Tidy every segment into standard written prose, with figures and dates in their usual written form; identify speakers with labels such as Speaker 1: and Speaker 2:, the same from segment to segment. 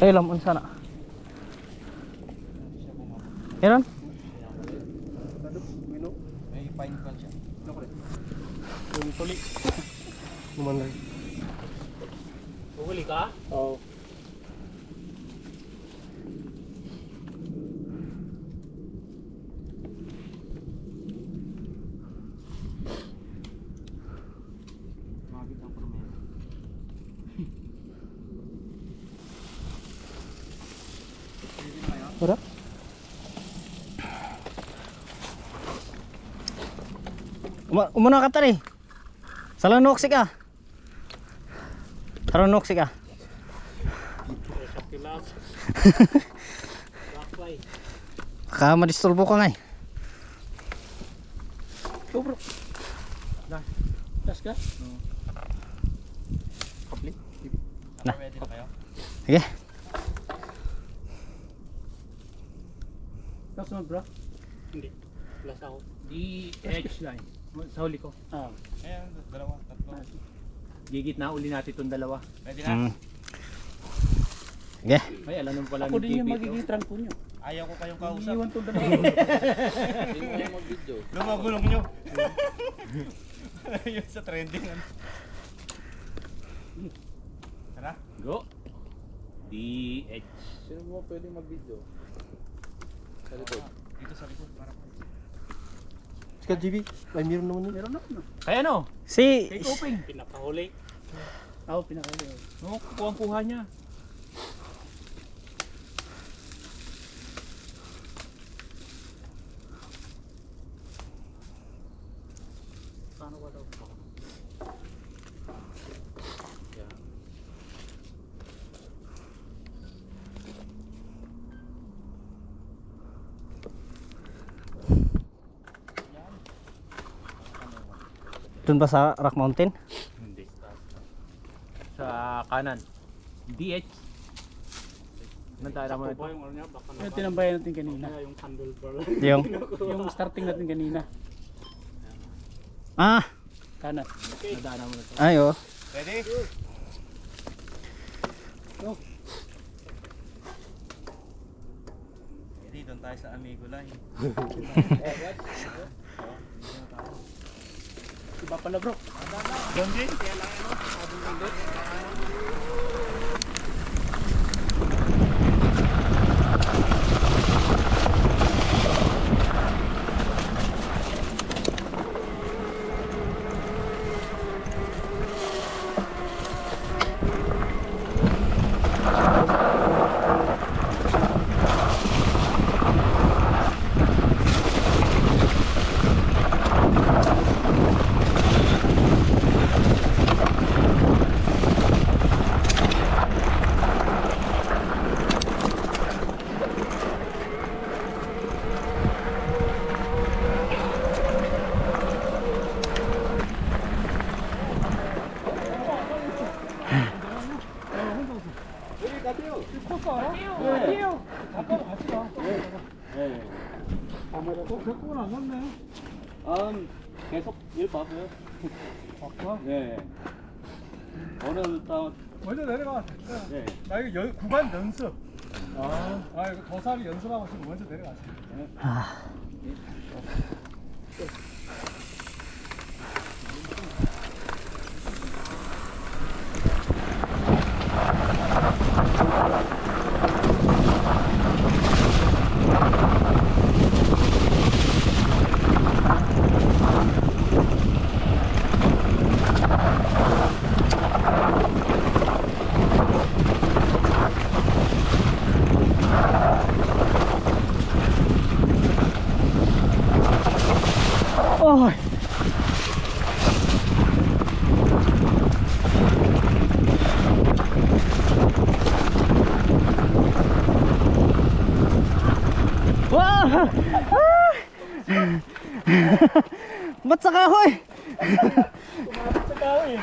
Speaker 1: Ay lamon sana. Meron?
Speaker 2: May pine cone siya.
Speaker 3: Yung tuli.
Speaker 2: Lumanay.
Speaker 3: Huli ka?
Speaker 2: Oo.
Speaker 3: Mabit ang promen.
Speaker 1: Wala? Umuna ka tari. Salang noksik ka. Tarong noksik ka.
Speaker 3: Kapilas. Lakbay.
Speaker 1: Baka madistolbo ka nga eh.
Speaker 3: Go bro. Last ka?
Speaker 2: Kapli?
Speaker 1: Na.
Speaker 2: Ready na kayo?
Speaker 1: Sige.
Speaker 3: Kasunod bro? Hindi. Last ako. DH line. Sa huli ko.
Speaker 2: Ayan, dalawa, tatlo.
Speaker 3: Gigit na uli natin itong dalawa.
Speaker 2: Ready na?
Speaker 1: Sige.
Speaker 3: Ay, alam naman pala
Speaker 4: Ako
Speaker 3: ni
Speaker 4: din yung
Speaker 3: JP,
Speaker 4: magiging trangko nyo.
Speaker 2: Ayaw ko kayong kausap.
Speaker 4: Iiwan itong dalawa.
Speaker 2: Hindi mo kayo mag-video. Lumagulong nyo. Yun sa trending. Tara.
Speaker 3: Go. DH.
Speaker 2: Sino mo pwede mag-video? Sa likod. Dito sa likod. Para ko. Ska GB, may meron naman yun.
Speaker 4: Meron ako na.
Speaker 3: Kaya ano?
Speaker 1: Si
Speaker 3: Take open. Pinakahuli.
Speaker 4: Oo, pinakali.
Speaker 3: No, kuha niya.
Speaker 4: Paano ko daw?
Speaker 1: dun ba sa Rock Mountain?
Speaker 3: Hindi. Sa kanan. DH. Nandala mo na ito.
Speaker 4: Yung tinambayan natin kanina.
Speaker 1: Yung
Speaker 4: Yung starting natin kanina.
Speaker 1: ah,
Speaker 4: Kanan.
Speaker 3: Nadaanan mo na ito.
Speaker 1: ay oh.
Speaker 2: Ready?
Speaker 4: Go.
Speaker 2: Ready, doon tayo sa Amigo Line.
Speaker 4: Iba pala bro.
Speaker 2: Doon din?
Speaker 3: 계속 일 봐봐요. 네. 오늘 또
Speaker 5: 먼저 내려가.
Speaker 3: 네.
Speaker 5: 나 이거 구간 연습. 이거 도사리 연습하고 지금 먼저 내려가세요.
Speaker 1: Oh. Wow! Ba't sa kahoy?
Speaker 5: Sa kahoy.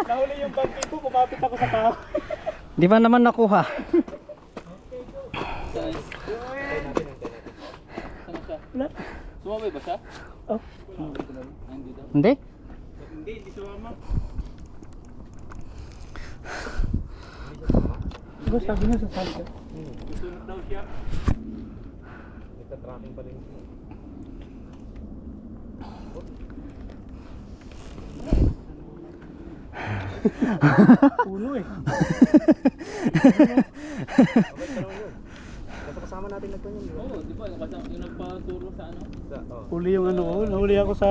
Speaker 4: Nahuli yung bangking ko, kumapit ako sa tao.
Speaker 1: Di ba naman nakuha?
Speaker 4: Wala.
Speaker 3: Sumabay ba siya?
Speaker 4: Oh.
Speaker 3: Hindi daw.
Speaker 1: Hindi?
Speaker 4: Hindi sumama. Diba sabi niya sa salga? Susunod daw siya.
Speaker 2: Nagka-tracking pa rin.
Speaker 4: Puno eh.
Speaker 2: Dapat kasama natin nagkanyan.
Speaker 3: Oo, di ba? Yung nagpaturo sa ano?
Speaker 4: Huli yung ano ko, nahuli ako sa